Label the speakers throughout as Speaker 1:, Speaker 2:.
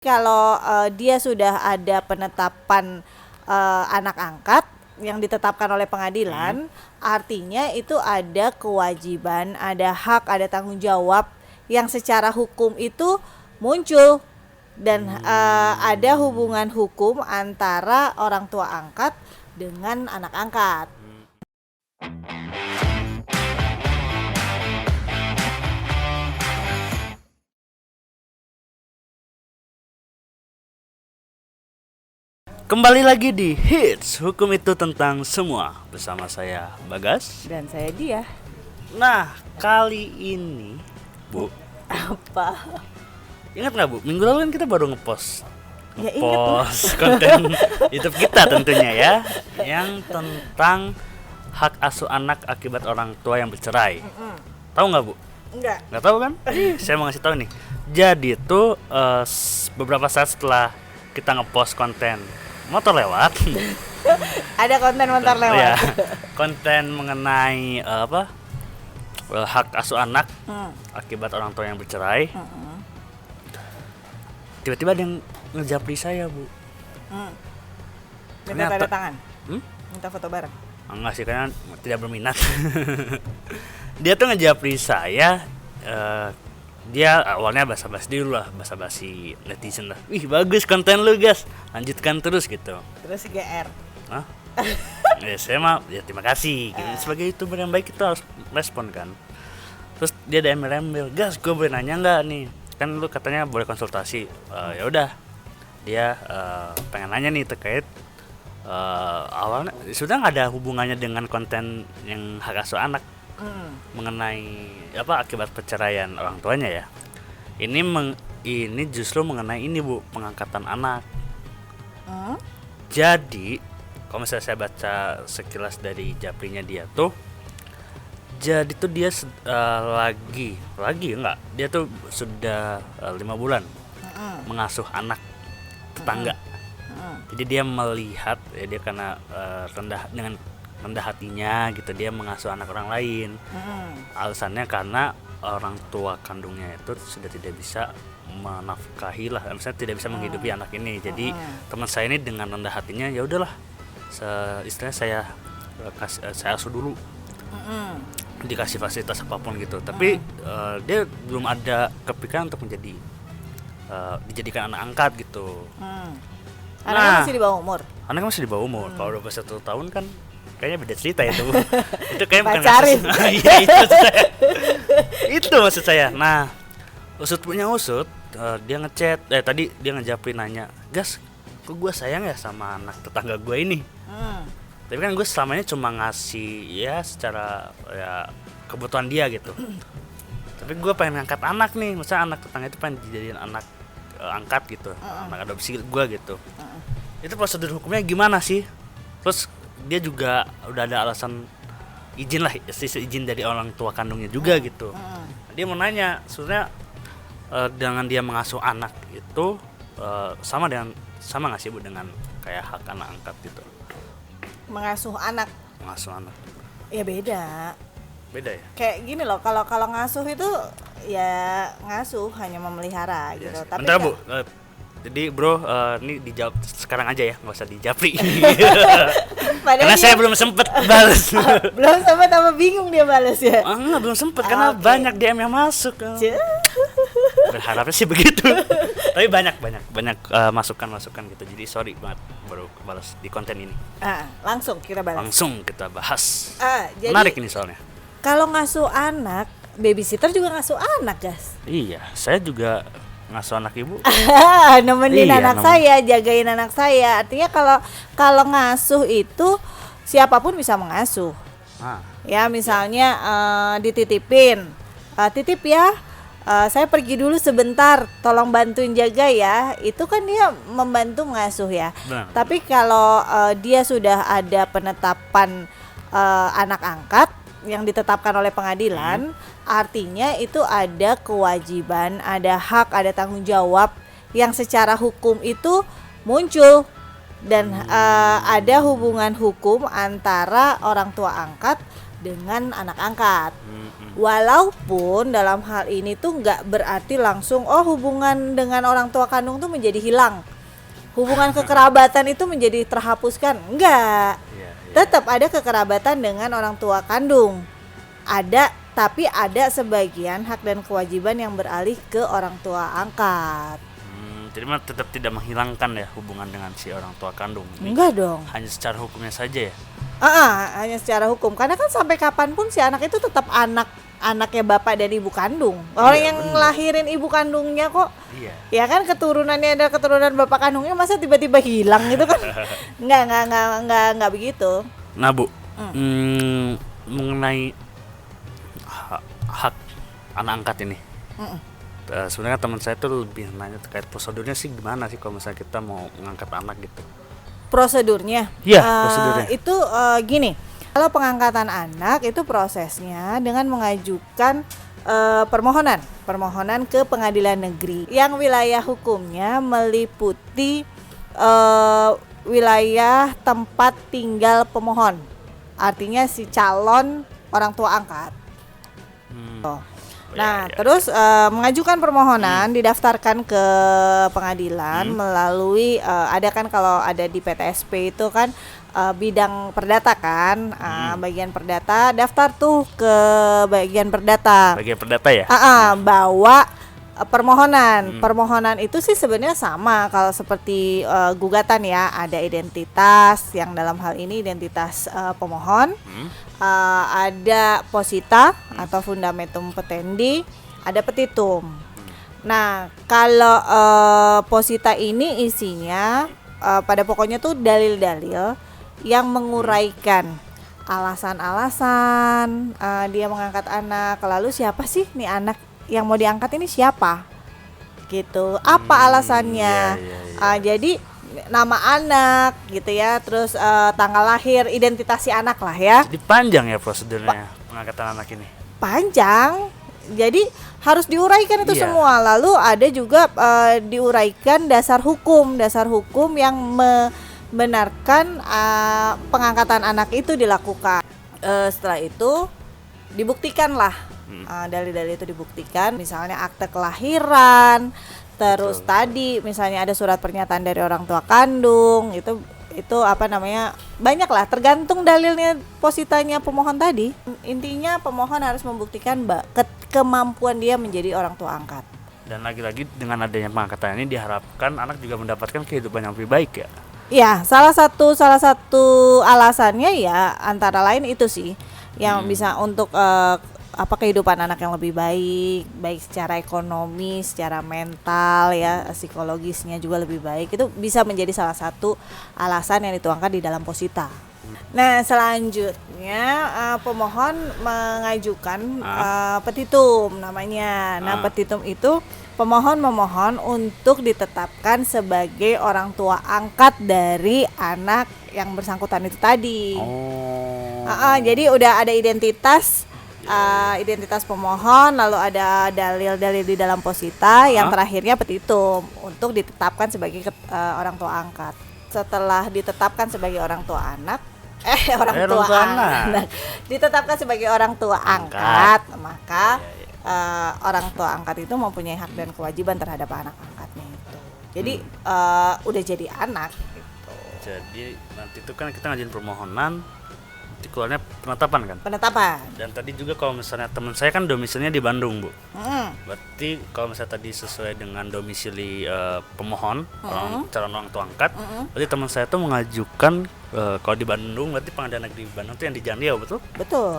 Speaker 1: Kalau dia sudah ada penetapan anak angkat yang ditetapkan oleh pengadilan, artinya itu ada kewajiban, ada hak, ada tanggung jawab yang secara hukum itu muncul dan ada hubungan hukum antara orang tua angkat dengan anak angkat.
Speaker 2: Kembali lagi di Hits Hukum Itu Tentang Semua bersama saya Bagas.
Speaker 1: Dan saya dia.
Speaker 2: Nah, kali ini Bu,
Speaker 1: Apa?
Speaker 2: ingat nggak Bu? Minggu lalu kan kita baru ngepost
Speaker 1: Ya, ingat, Bu.
Speaker 2: konten YouTube kita tentunya ya, yang tentang hak asuh anak akibat orang tua yang bercerai. Tahu nggak Bu?
Speaker 1: Enggak.
Speaker 2: Nggak tahu kan? Saya mau ngasih tahu nih. Jadi itu beberapa saat setelah kita ngepost konten motor lewat,
Speaker 1: Ada konten motor lewat.
Speaker 2: ya, konten mengenai hak asuh anak akibat orang tua yang bercerai. Tiba-tiba ada yang ngejapri saya Bu.
Speaker 1: Minta tanda tangan.
Speaker 2: Hmm?
Speaker 1: Minta foto bareng.
Speaker 2: Enggak sih, karena tidak berminat. Dia tuh ngejapri saya. Dia awalnya basa-basi dulu lah, basa-basi netizen lah. Wih, bagus konten lu Gas, lanjutkan terus gitu.
Speaker 1: Terus GR.
Speaker 2: Hah? Ya saya mah ya terima kasih gitu. Sebagai YouTuber yang baik kita harus respon kan. Terus dia ada embel-embel, Gas gue boleh nanya nggak nih, kan lu katanya boleh konsultasi. Ya udah, dia pengen nanya nih terkait awalnya sudah nggak ada hubungannya dengan konten yang hak asuh anak, mengenai akibat perceraian orang tuanya ya. Ini justru mengenai ini Bu, pengangkatan anak. Jadi kalau misalnya saya baca sekilas dari japrinya dia tuh, jadi tuh dia dia tuh sudah 5 bulan mengasuh anak tetangga. Jadi dia melihat ya, dia karena rendah hatinya gitu, dia mengasuh anak orang lain. Alasannya karena orang tua kandungnya itu sudah tidak bisa menafkahi lah, misalnya tidak bisa menghidupi anak ini. Jadi teman saya ini dengan rendah hatinya, ya udahlah, istilahnya saya asuh dulu, dikasih fasilitas apapun gitu. Tapi dia belum ada kepikiran untuk dijadikan anak angkat gitu.
Speaker 1: Anaknya masih di bawah umur.
Speaker 2: Anaknya masih di bawah umur. Kalau udah 1 tahun kan kayaknya beda cerita itu. Itu kayak bukan
Speaker 1: Pacarin.
Speaker 2: Iya, itu maksud saya. Itu maksud saya. Nah, usut punya usut, dia ngechat, tadi dia ngejapri nanya, Gas, kok gue sayang ya sama anak tetangga gue ini. Tapi kan gue selamanya cuma ngasih ya secara ya kebutuhan dia gitu. Tapi gue pengen ngangkat anak nih, misalnya anak tetangga itu pengen dijadiin anak angkat gitu, anak adopsi gue gitu. Itu prosedur hukumnya gimana sih? Terus dia juga udah ada alasan izin lah, izin dari orang tua kandungnya juga gitu. Dia mau nanya, sebenarnya dengan dia mengasuh anak itu sama nggak sih Bu dengan kayak hak anak angkat gitu?
Speaker 1: Mengasuh anak.
Speaker 2: Mengasuh anak.
Speaker 1: Ya beda.
Speaker 2: Beda ya?
Speaker 1: Kayak gini loh, kalau ngasuh itu ya ngasuh hanya memelihara gitu.
Speaker 2: Yes.
Speaker 1: Tapi
Speaker 2: Bentar Bu, jadi Bro, ini dijawab sekarang aja ya, nggak usah dijapri. Karena saya belum sempet balas.
Speaker 1: Belum sempat, apa bingung dia balas ya.
Speaker 2: Enggak, belum sempet karena banyak DM yang masuk. Berharapnya sih begitu. Tapi banyak masukan gitu. Jadi sorry banget baru balas di konten ini.
Speaker 1: Langsung kita balas.
Speaker 2: Langsung kita bahas.
Speaker 1: Jadi
Speaker 2: menarik ini soalnya.
Speaker 1: kalau ngasuh anak, babysitter juga ngasuh anak, Gas.
Speaker 2: Iya, saya juga ngasuh anak ibu.
Speaker 1: Nemenin
Speaker 2: Iya,
Speaker 1: anak saya, jagain anak saya. Artinya kalau ngasuh itu siapapun bisa mengasuh. Ya misalnya dititipin, titip ya, saya pergi dulu sebentar, tolong bantuin jaga ya. Itu kan dia membantu mengasuh ya.
Speaker 2: Benar.
Speaker 1: Tapi kalau dia sudah ada penetapan anak angkat yang ditetapkan oleh pengadilan, artinya itu ada kewajiban, ada hak, ada tanggung jawab yang secara hukum itu muncul dan ada hubungan hukum antara orang tua angkat dengan anak angkat.
Speaker 2: Mm-mm.
Speaker 1: Walaupun dalam hal ini tuh nggak berarti langsung hubungan dengan orang tua kandung tuh menjadi hilang. Hubungan kekerabatan itu menjadi terhapuskan. Enggak.
Speaker 2: Iya, iya.
Speaker 1: Tetap ada kekerabatan dengan orang tua kandung. Ada, tapi ada sebagian hak dan kewajiban yang beralih ke orang tua angkat.
Speaker 2: Jadi mah tetap tidak menghilangkan ya hubungan dengan si orang tua kandung. Ini
Speaker 1: Enggak dong.
Speaker 2: hanya secara hukumnya saja ya.
Speaker 1: Hanya secara hukum. Karena kan sampai kapanpun si anak itu tetap anaknya bapak dan ibu kandung. Orang
Speaker 2: Iya,
Speaker 1: yang
Speaker 2: bener.
Speaker 1: ngelahirin ibu kandungnya kok.
Speaker 2: Iya.
Speaker 1: Ya kan keturunannya ada keturunan bapak kandungnya, masa tiba-tiba hilang gitu kan? Enggak begitu.
Speaker 2: Nah Bu, mengenai hak anak angkat ini, sebenarnya teman saya tuh lebih nanya terkait prosedurnya sih gimana sih kalau misalnya kita mau mengangkat anak gitu.
Speaker 1: Prosedurnya?
Speaker 2: Iya, prosedurnya.
Speaker 1: Itu gini, kalau pengangkatan anak itu prosesnya dengan mengajukan permohonan ke pengadilan negeri yang wilayah hukumnya meliputi wilayah tempat tinggal pemohon, artinya si calon orang tua angkat. Nah,
Speaker 2: Ya.
Speaker 1: terus mengajukan permohonan didaftarkan ke pengadilan melalui ada kan kalau ada di PTSP itu kan bidang perdata kan, bagian perdata daftar tuh ke bagian perdata.
Speaker 2: Bagian perdata ya.
Speaker 1: Bawa permohonan itu sih sebenarnya sama kalau seperti gugatan ya, ada identitas yang dalam hal ini identitas pemohon. Ada posita atau fundamentum petendi, ada petitum. Nah, kalau posita ini isinya pada pokoknya tuh dalil-dalil yang menguraikan alasan-alasan dia mengangkat anak. Lalu siapa sih nih anak yang mau diangkat ini siapa? Gitu. Apa alasannya? Jadi nama anak gitu ya, terus tanggal lahir, identitas si anak lah ya.
Speaker 2: Jadi panjang ya prosedurnya pengangkatan anak ini.
Speaker 1: Panjang, jadi harus diuraikan itu
Speaker 2: Iya.
Speaker 1: semua. Lalu ada juga diuraikan dasar hukum yang membenarkan pengangkatan anak itu dilakukan. Setelah itu dibuktikanlah, dalil-dalil itu dibuktikan, misalnya akte kelahiran. Terus tadi misalnya ada surat pernyataan dari orang tua kandung, itu apa namanya, banyak lah, tergantung dalilnya positanya pemohon tadi. Intinya pemohon harus membuktikan kemampuan dia menjadi orang tua angkat.
Speaker 2: Dan lagi-lagi dengan adanya pengangkatan ini diharapkan anak juga mendapatkan kehidupan yang lebih baik ya.
Speaker 1: Ya, salah satu alasannya ya antara lain itu sih yang bisa untuk kehidupan anak yang lebih baik secara ekonomi, secara mental ya, psikologisnya juga lebih baik. Itu bisa menjadi salah satu alasan yang dituangkan di dalam posita. Nah, selanjutnya pemohon mengajukan petitum namanya. Nah, petitum itu pemohon memohon untuk ditetapkan sebagai orang tua angkat dari anak yang bersangkutan itu tadi. Jadi udah ada identitas pemohon, lalu ada dalil-dalil di dalam posita, yang terakhirnya petitum untuk ditetapkan sebagai orang tua angkat. Setelah ditetapkan sebagai orang tua anak, ditetapkan sebagai orang tua angkat, maka orang tua angkat itu mempunyai hak dan kewajiban terhadap anak angkatnya itu. Jadi udah jadi anak gitu.
Speaker 2: Jadi nanti itu kan kita ngajuin permohonan, nanti keluarnya penetapan kan?
Speaker 1: Penetapan.
Speaker 2: Dan tadi juga kalau misalnya teman saya kan domisilinya di Bandung, Bu. Berarti kalau misalnya tadi sesuai dengan domisili pemohon, calon orang tua angkat, berarti teman saya tuh mengajukan kalau di Bandung, berarti pengadilan negeri Bandung itu yang di Jandiau, betul?
Speaker 1: Betul.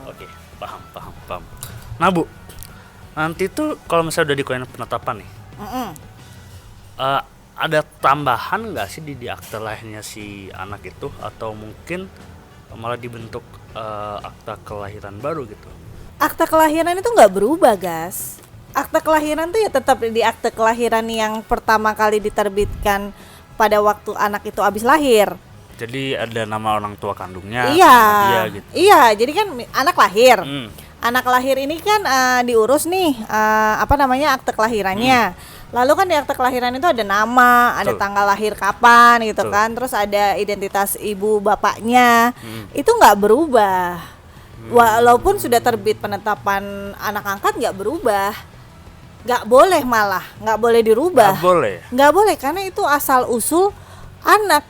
Speaker 2: Oke, paham. Nah, Bu, nanti tuh kalau misalnya udah dikeluarin penetapan nih, ada tambahan nggak sih di akte lahirnya si anak itu, atau mungkin malah dibentuk akta kelahiran baru gitu?
Speaker 1: Akta kelahiran itu nggak berubah, Gas. Akta kelahiran tuh ya tetap di akte kelahiran yang pertama kali diterbitkan pada waktu anak itu habis lahir.
Speaker 2: Jadi ada nama orang tua kandungnya,
Speaker 1: Iya,
Speaker 2: sama dia gitu.
Speaker 1: iya. Jadi kan anak lahir.
Speaker 2: Anak
Speaker 1: lahir ini kan diurus nih akte kelahirannya. Lalu kan di akte kelahiran itu ada nama, ada tanggal lahir kapan gitu kan. Terus ada identitas ibu bapaknya. Itu nggak berubah. Walaupun sudah terbit penetapan anak angkat nggak berubah, nggak boleh, malah nggak boleh dirubah.
Speaker 2: Nggak boleh.
Speaker 1: Nggak boleh karena itu asal usul anak.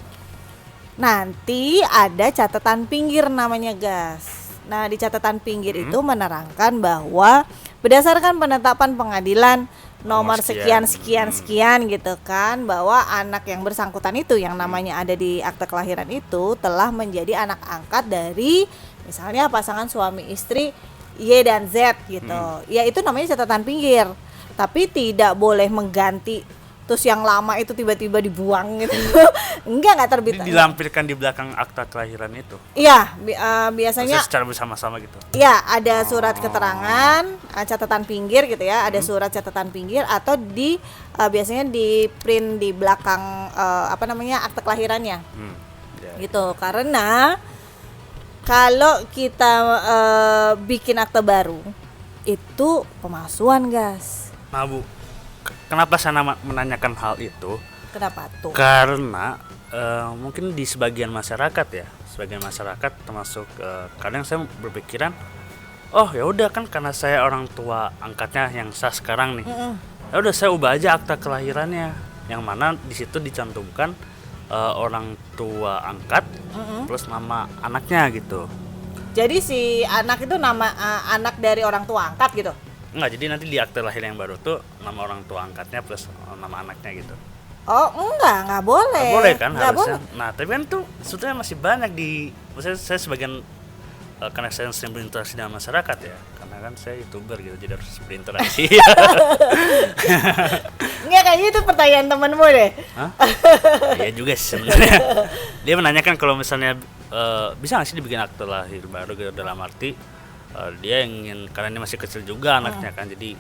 Speaker 1: Nanti ada catatan pinggir namanya, gas. Nah, di catatan pinggir itu menerangkan bahwa berdasarkan penetapan pengadilan nomor sekian gitu kan, bahwa anak yang bersangkutan itu yang namanya ada di akte kelahiran itu telah menjadi anak angkat dari misalnya pasangan suami istri Y dan Z gitu. Ya itu namanya catatan pinggir. Tapi tidak boleh mengganti terus yang lama itu tiba-tiba dibuang gitu. Enggak terbit.
Speaker 2: Dilampirkan di belakang akta kelahiran itu.
Speaker 1: Iya, biasanya
Speaker 2: maksudnya secara bersama-sama gitu.
Speaker 1: Iya, ada surat keterangan, catatan pinggir gitu ya, ada surat catatan pinggir atau biasanya di print di belakang akte kelahirannya. Gitu. Karena kalau kita bikin akte baru itu pemalsuan, gas.
Speaker 2: Nah, Bu, kenapa saya menanyakan hal itu?
Speaker 1: Kenapa tuh?
Speaker 2: Karena mungkin di sebagian masyarakat ya, termasuk kadang saya berpikiran, oh ya udah kan karena saya orang tua angkatnya yang sah sekarang nih, ya udah saya ubah aja akta kelahirannya, yang mana di situ dicantumkan orang tua angkat plus nama anaknya gitu.
Speaker 1: Jadi si anak itu nama anak dari orang tua angkat gitu?
Speaker 2: Enggak, jadi nanti di akte lahir yang baru tuh nama orang tua angkatnya plus nama anaknya gitu.
Speaker 1: Oh enggak boleh.
Speaker 2: Nggak boleh kan
Speaker 1: nggak
Speaker 2: harusnya.
Speaker 1: Boleh.
Speaker 2: Nah tapi kan tuh sebetulnya masih banyak maksudnya saya sebagian karena saya sering berinteraksi dengan masyarakat ya, karena kan saya YouTuber gitu jadi harus berinteraksi.
Speaker 1: Enggak, kayaknya itu pertanyaan temenmu deh.
Speaker 2: Hah? Iya juga sih sebenarnya. Dia menanyakan kalau misalnya bisa nggak sih dibikin akte lahir baru gitu, dalam arti dia ingin, karena ini masih kecil juga anaknya kan, jadi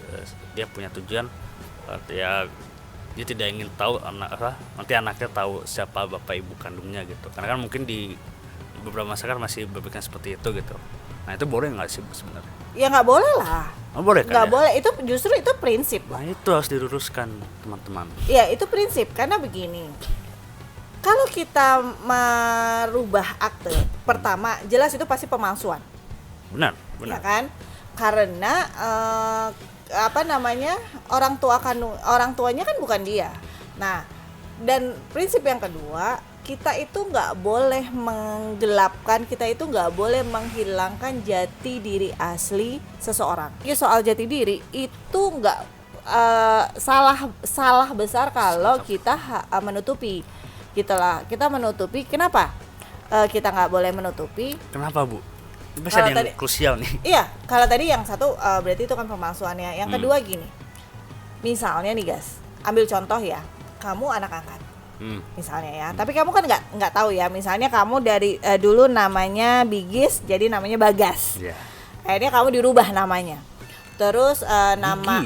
Speaker 2: dia punya tujuan ya dia tidak ingin tahu nanti anaknya tahu siapa bapak ibu kandungnya gitu, karena kan mungkin di beberapa masyarakat masih berpikir seperti itu gitu. Nah itu boleh nggak sih sebenarnya?
Speaker 1: Ya nggak boleh lah.
Speaker 2: Oh, boleh kan?
Speaker 1: Nggak
Speaker 2: Ya?
Speaker 1: boleh, itu justru itu prinsip.
Speaker 2: Nah itu harus diluruskan teman-teman.
Speaker 1: Iya itu prinsip, karena begini, kalau kita merubah akte, pertama jelas itu pasti pemalsuan.
Speaker 2: Benar.
Speaker 1: Ya kan? Karena orang tuanya kan bukan dia. Nah, dan prinsip yang kedua, kita itu nggak boleh menggelapkan, kita itu nggak boleh menghilangkan jati diri asli seseorang. Jadi soal jati diri itu nggak salah besar kalau kita menutupi, gitulah. Kita menutupi. Kenapa kita nggak boleh menutupi?
Speaker 2: Kenapa, Bu? Itu pasti ada yang krusial nih.
Speaker 1: Iya, kalau tadi yang satu berarti itu kan pemalsuannya. Yang kedua gini, misalnya nih guys, ambil contoh ya, kamu anak angkat, misalnya ya. Tapi kamu kan nggak tahu ya. Misalnya kamu dari dulu namanya Bigis, jadi namanya Bagas. Yeah. Akhirnya kamu dirubah namanya. Terus nama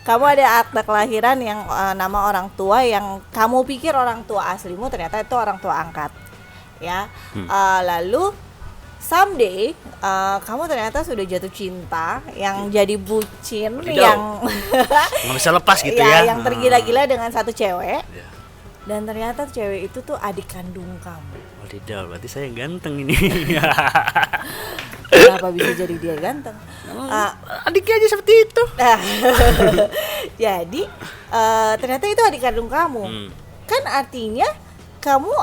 Speaker 1: kamu ada akte kelahiran yang nama orang tua yang kamu pikir orang tua aslimu, ternyata itu orang tua angkat. Ya, lalu someday kamu ternyata sudah jatuh cinta, yang jadi bucin, yang
Speaker 2: nggak bisa lepas gitu ya,
Speaker 1: yang tergila-gila dengan satu cewek, dan ternyata cewek itu tuh adik kandung kamu.
Speaker 2: Wadidaw, berarti saya ganteng ini.
Speaker 1: Kenapa bisa jadi dia ganteng?
Speaker 2: Adiknya aja seperti itu.
Speaker 1: Jadi ternyata itu adik kandung kamu. Kan artinya kamu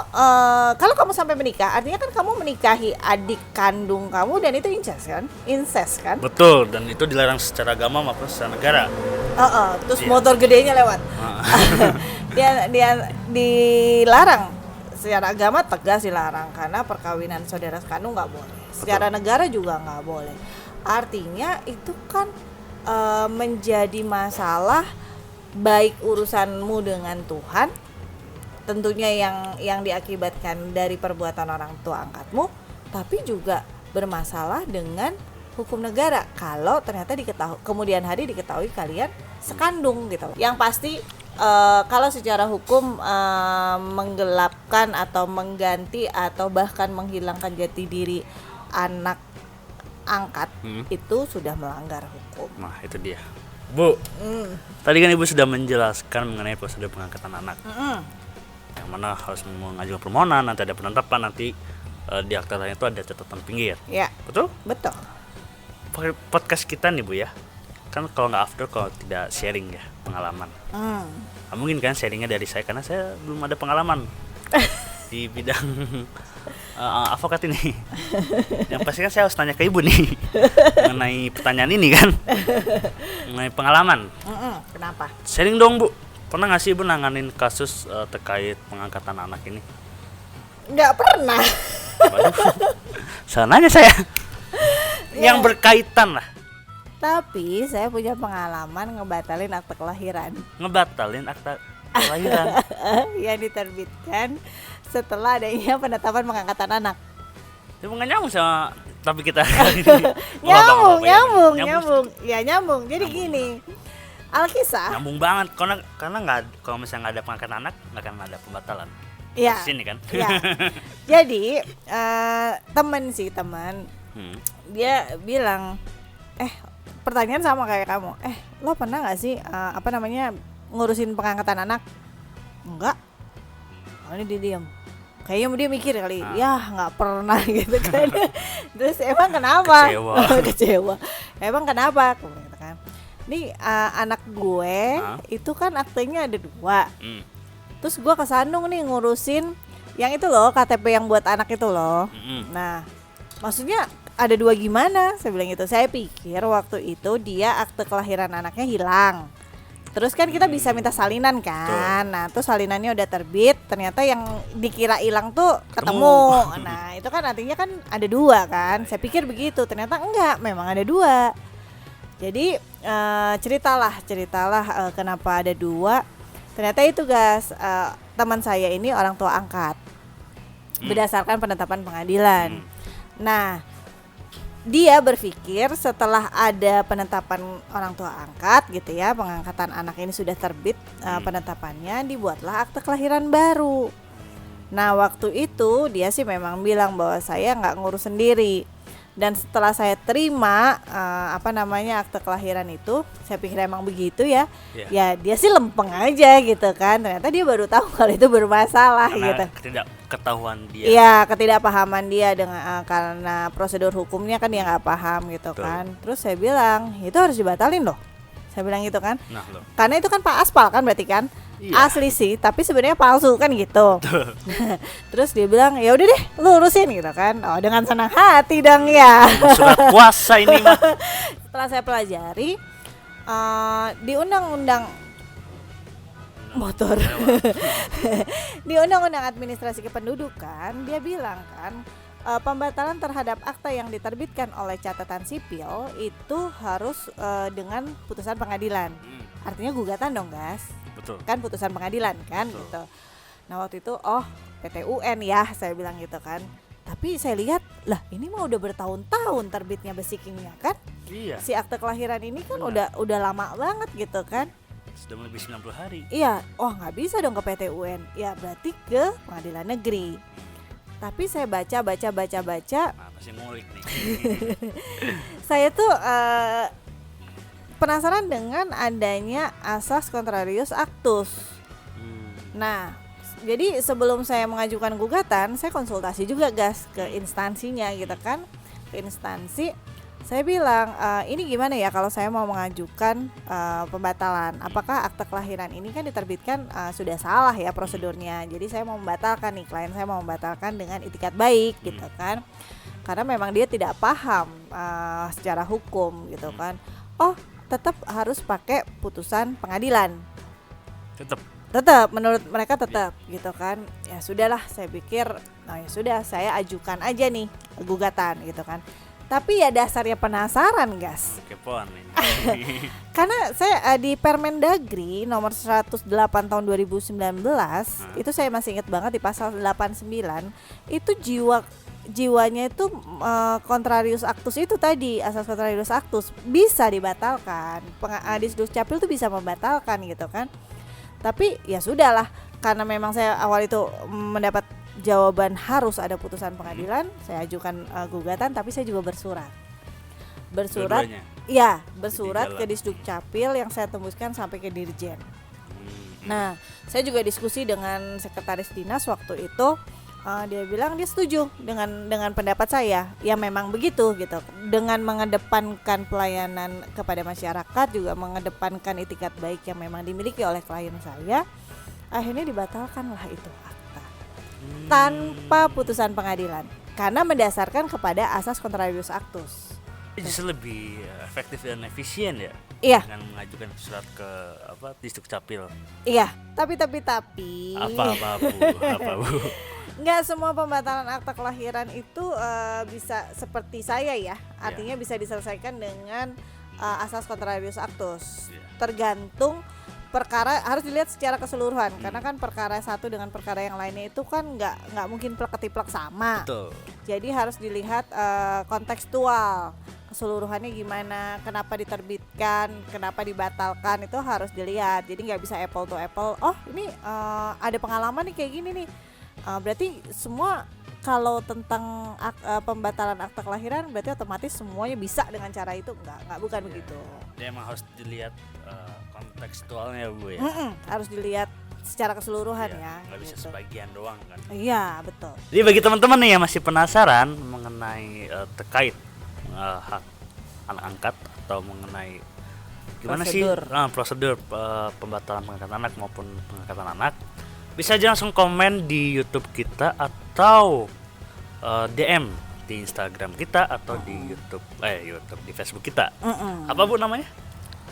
Speaker 1: kalau kamu sampai menikah, artinya kan kamu menikahi adik kandung kamu, dan itu incest kan?
Speaker 2: Betul, dan itu dilarang secara agama maupun secara negara.
Speaker 1: Terus motor gedenya lewat. dia dilarang secara agama, tegas dilarang, karena perkawinan saudara kandung nggak boleh. Secara negara juga nggak boleh. Artinya itu kan menjadi masalah, baik urusanmu dengan Tuhan, tentunya yang diakibatkan dari perbuatan orang tua angkatmu, tapi juga bermasalah dengan hukum negara kalau ternyata kemudian hari diketahui kalian sekandung gitu. Yang pasti kalau secara hukum menggelapkan atau mengganti atau bahkan menghilangkan jati diri anak angkat itu sudah melanggar hukum.
Speaker 2: Nah itu dia, Bu. Tadi kan Ibu sudah menjelaskan mengenai prosedur pengangkatan anak. Yang mana harus mengajukan permohonan, nanti ada penetapan, nanti di akta kelahiran itu ada catatan pinggir.
Speaker 1: Ya,
Speaker 2: Betul?
Speaker 1: betul.
Speaker 2: Podcast kita nih Bu ya, kan kalau nggak after kalau tidak sharing ya pengalaman. Nggak mungkin kan sharingnya dari saya karena saya belum ada pengalaman di bidang avokat ini. Yang pasti kan saya harus tanya ke Ibu nih mengenai pertanyaan ini kan, mengenai pengalaman.
Speaker 1: Kenapa?
Speaker 2: Sharing dong Bu, pernah nggak sih Ibu nanganin kasus terkait pengangkatan anak ini?
Speaker 1: Nggak pernah.
Speaker 2: Waduh, salah nanya saya. Yang berkaitan lah.
Speaker 1: Tapi saya punya pengalaman ngebatalin akte kelahiran.
Speaker 2: Ngebatalin akta kelahiran.
Speaker 1: Yang diterbitkan setelah adanya penetapan pengangkatan anak.
Speaker 2: Itu nggak nyambung sama tapi kita kali ini.
Speaker 1: Nyambung. Ya nyambung. Jadi gini, Alkisah.
Speaker 2: Nyambung banget karena nggak, kalau misalnya nggak ada pengangkatan anak nggak akan ada pembatalan.
Speaker 1: Ya.
Speaker 2: Di sini kan.
Speaker 1: Ya. Jadi teman dia bilang, pertanyaan sama kayak kamu. Lo pernah nggak sih ngurusin pengangkatan anak? Enggak. Oh, ini dia diam. Kayaknya dia mikir kali, ya nggak pernah gitu kan. Terus emang kenapa? Kecewa. Emang kenapa? Gitu kan. Nih anak gue itu kan aktenya ada 2. Terus gue ke Sandung nih ngurusin yang itu loh, KTP yang buat anak itu loh. Nah, maksudnya ada 2 gimana? Saya bilang gitu. Saya pikir waktu itu dia akte kelahiran anaknya hilang. Terus kan kita bisa minta salinan kan. Nah, terus salinannya udah terbit, ternyata yang dikira hilang tuh ketemu. Nah, itu kan artinya kan ada 2 kan. Saya pikir begitu, ternyata enggak, memang ada 2. Jadi ceritalah kenapa ada 2. Ternyata itu guys, teman saya ini orang tua angkat berdasarkan penetapan pengadilan. Nah, dia berpikir setelah ada penetapan orang tua angkat gitu ya, pengangkatan anak ini sudah terbit penetapannya, dibuatlah akte kelahiran baru. Nah, waktu itu dia sih memang bilang bahwa saya nggak ngurus sendiri. Dan setelah saya terima akte kelahiran itu, saya pikir emang begitu ya. Ya dia sih lempeng aja gitu kan. Ternyata dia baru tahu kalau itu bermasalah karena gitu.
Speaker 2: Ketidakketahuan dia.
Speaker 1: Iya, ketidakpahaman dia dengan karena prosedur hukumnya kan dia nggak paham gitu. Betul. Kan. Terus saya bilang itu harus dibatalin loh. Saya bilang gitu kan.
Speaker 2: Nah, loh.
Speaker 1: Karena itu kan Pak Aspal kan berarti kan. Iya. Asli sih, tapi sebenarnya palsu kan gitu. Terus dia bilang, ya udah deh, lu urusin gitu kan. Oh, dengan senang hati dong ya.
Speaker 2: Surat kuasa ini mah.
Speaker 1: Setelah saya pelajari di undang-undang motor, di undang-undang administrasi kependudukan, dia bilang kan pembatalan terhadap akta yang diterbitkan oleh catatan sipil itu harus dengan putusan pengadilan. Artinya gugatan dong, guys.
Speaker 2: Betul.
Speaker 1: Kan putusan pengadilan kan. Betul. Gitu. Nah waktu itu PT UN ya saya bilang gitu kan. Tapi saya lihat lah ini mah udah bertahun-tahun terbitnya basicingnya kan.
Speaker 2: Iya.
Speaker 1: Si akte kelahiran ini kan udah lama banget gitu kan.
Speaker 2: Sudah lebih 90 hari.
Speaker 1: Iya. Nggak bisa dong ke PT UN. Ya berarti ke pengadilan negeri. Tapi saya baca.
Speaker 2: Nah, masih ngulik nih.
Speaker 1: Saya tuh penasaran dengan adanya asas contrarius actus. Nah, jadi sebelum saya mengajukan gugatan, saya konsultasi juga guys ke instansinya gitu kan. Ke instansi, saya bilang ini gimana ya kalau saya mau mengajukan pembatalan. Apakah akte kelahiran ini kan diterbitkan sudah salah ya prosedurnya. Jadi saya mau membatalkan nih, klien saya mau membatalkan dengan itikat baik gitu kan. Karena memang dia tidak paham secara hukum gitu kan. Tetap harus pakai putusan pengadilan. Tetap menurut mereka tetap gitu kan. Ya sudahlah, saya pikir ya sudah saya ajukan aja nih gugatan gitu kan. Tapi ya dasarnya penasaran guys.
Speaker 2: Kepoan nih.
Speaker 1: Karena saya di Permendagri nomor 108 tahun 2019 itu saya masih ingat banget di pasal 89 itu jiwanya itu contrarius actus itu tadi, asas contrarius actus bisa dibatalkan. Disduk Capil tuh bisa membatalkan gitu kan. Tapi ya sudahlah, karena memang saya awal itu mendapat jawaban harus ada putusan pengadilan, saya ajukan gugatan, tapi saya juga bersurat. Iya, bersurat ke Disduk Capil yang saya tembuskan sampai ke Dirjen. Nah, saya juga diskusi dengan sekretaris dinas waktu itu. Dia bilang dia setuju dengan pendapat saya. Ya memang begitu gitu. Dengan mengedepankan pelayanan kepada masyarakat, juga mengedepankan itikat baik yang memang dimiliki oleh klien saya, akhirnya dibatalkanlah itu akta tanpa putusan pengadilan karena mendasarkan kepada asas contrarius actus.
Speaker 2: Justru lebih efektif dan efisien ya.
Speaker 1: Iya.
Speaker 2: Dengan mengajukan surat ke Distrik Capil.
Speaker 1: Iya, tapi
Speaker 2: Apa Bu?
Speaker 1: nggak semua pembatalan akta kelahiran itu bisa seperti saya ya. Artinya bisa diselesaikan dengan asas contrarius actus. Tergantung perkara, harus dilihat secara keseluruhan karena kan perkara satu dengan perkara yang lainnya itu kan nggak mungkin plek-ketiplek sama.
Speaker 2: Betul.
Speaker 1: Jadi harus dilihat kontekstual, keseluruhannya gimana, kenapa diterbitkan, kenapa dibatalkan, itu harus dilihat. Jadi nggak bisa apple to apple. Oh ini ada pengalaman nih kayak gini nih. Berarti semua kalau tentang pembatalan akta kelahiran berarti otomatis semuanya bisa dengan cara itu. Nggak bukan begitu.
Speaker 2: Dia emang harus dilihat kontekstualnya Bu ya.
Speaker 1: Harus dilihat secara keseluruhan ya.
Speaker 2: Nggak bisa
Speaker 1: gitu.
Speaker 2: sebagian doang kan.
Speaker 1: Iya betul.
Speaker 2: Jadi bagi teman-teman nih yang masih penasaran mengenai terkait hak anak angkat atau mengenai gimana
Speaker 1: Prosedur.
Speaker 2: sih prosedur pembatalan pengangkatan anak maupun pengangkatan anak, bisa aja langsung komen di YouTube kita atau DM di Instagram kita atau di YouTube di Facebook kita. Apa Bu namanya?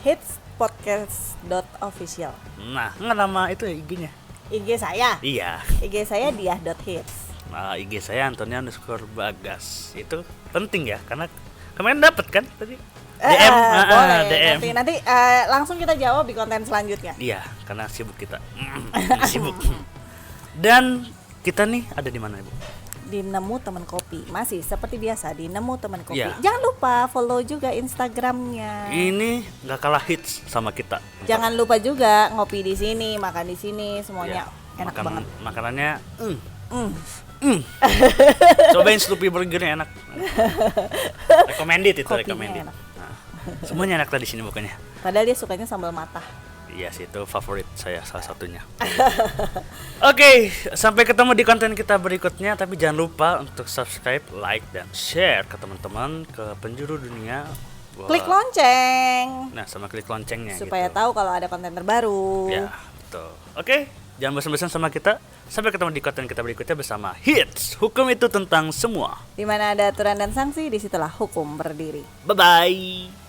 Speaker 1: Hitspodcast.official.
Speaker 2: Nah, nggak nama itu ya IG-nya.
Speaker 1: IG saya.
Speaker 2: Iya.
Speaker 1: IG saya diah.hits.
Speaker 2: Nah, IG saya Antonia_Bagas. Itu penting ya karena kemarin dapat kan tadi DM.
Speaker 1: Boleh.
Speaker 2: DM.
Speaker 1: Nanti langsung kita jawab di konten selanjutnya.
Speaker 2: Iya, karena sibuk kita. Sibuk. Dan kita nih ada di mana, Bu?
Speaker 1: Di Nemu Teman Kopi. Masih seperti biasa di Nemu Teman Kopi.
Speaker 2: Iya.
Speaker 1: Jangan lupa follow juga Instagramnya.
Speaker 2: Ini nggak kalah hits sama kita.
Speaker 1: Jangan lupa juga ngopi di sini, makan di sini, semuanya enak banget.
Speaker 2: Makanannya cobain Sloopy Burgernya enak. Recommended itu,
Speaker 1: Kopinya
Speaker 2: recommended.
Speaker 1: enak.
Speaker 2: Nah, semuanya enak tadi sini bukannya.
Speaker 1: Padahal dia sukanya sambal matah.
Speaker 2: Iya sih, itu favorit saya salah satunya. Oke, sampai ketemu di konten kita berikutnya. Tapi jangan lupa untuk subscribe, like, dan share ke teman-teman, ke penjuru dunia.
Speaker 1: Klik lonceng
Speaker 2: Nah, sama klik loncengnya
Speaker 1: supaya
Speaker 2: gitu.
Speaker 1: tahu kalau ada konten terbaru.
Speaker 2: Ya, betul. Oke, jangan bosan-bosan sama kita. Sampai ketemu di konten kita berikutnya bersama Hits. Hukum itu tentang semua.
Speaker 1: Di mana ada aturan dan sanksi, disitulah hukum berdiri.
Speaker 2: Bye-bye.